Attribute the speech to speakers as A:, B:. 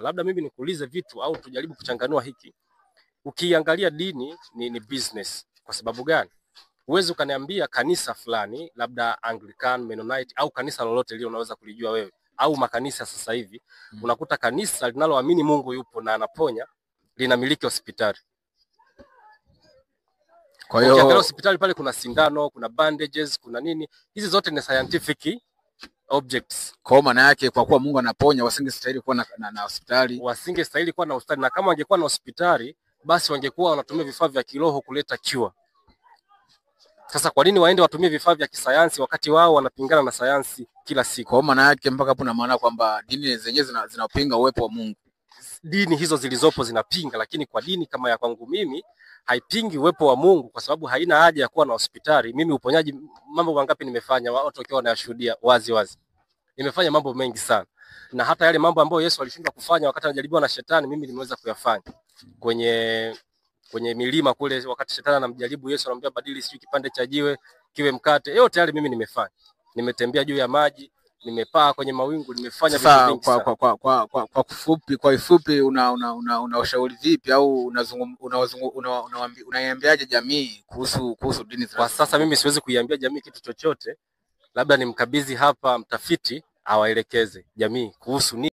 A: Labda mimi nikuulize vitu au tujaribu kuchanganua hiki. Ukiangalia dini ni business. Kwa sababu gani? Uwezo ukaniambia kanisa fulani, labda Anglican, Mennonite au kanisa lolote lile unaweza kulijua wewe au makanisa sasa hivi, unakuta kanisa linaloamini Mungu yupo na anaponya linamiliki hospitali. Kwa hiyo ukiangalia hospitali pale kuna sindano, kuna bandages, kuna nini. Hizi zote ni scientific objects.
B: Kwa maana yake kwa kuwa Mungu anaponya wasingestahili kuwa na hospitali.
A: Wasingestahili kuwa na hospitali, na kama wangekuwa na hospitali basi wangekuwa wanatumia vifaa vya kiroho kuleta cure. Sasa kwa nini waende watumie vifaa vya kisayansi wakati wao wanapingana na sayansi kila siku?
B: Kwa maana yake mpaka hapo na maana kwamba dini zenyewe zinapinga uwepo wa Mungu.
A: Dini hizo zilizopo zinapinga, lakini kwa dini kama ya kwangu mimi haipingi uwepo wa Mungu kwa sababu haina haja ya kuwa na hospitali. Mimi uponyaji mambo mangapi nimefanya, watu wakiwa wanayashuhudia wazi wazi. Nimefanya mambo mengi sana. Na hata yale mambo ambayo Yesu alishindwa kufanya wakati anajaribiwa na shetani, mimi nimeweza kuyafanya. Kwenye milima kule wakati shetani anamjaribu Yesu, anamwambia badili sijui kipande cha jiwe kiwe mkate. Yote yale mimi nimefanya. Nimetembea juu ya maji, nimepaa kwenye mawingu, nimefanya vitu vingi sana.
B: Kwa ufupi unashauri vipi au unaiambiaje jamii kuhusu dini za?
A: Kwa sasa mimi siwezi kuiambia jamii kitu chochote. Labda nimkabidhi hapa mtafiti awaelekeze jamii kuhusu nini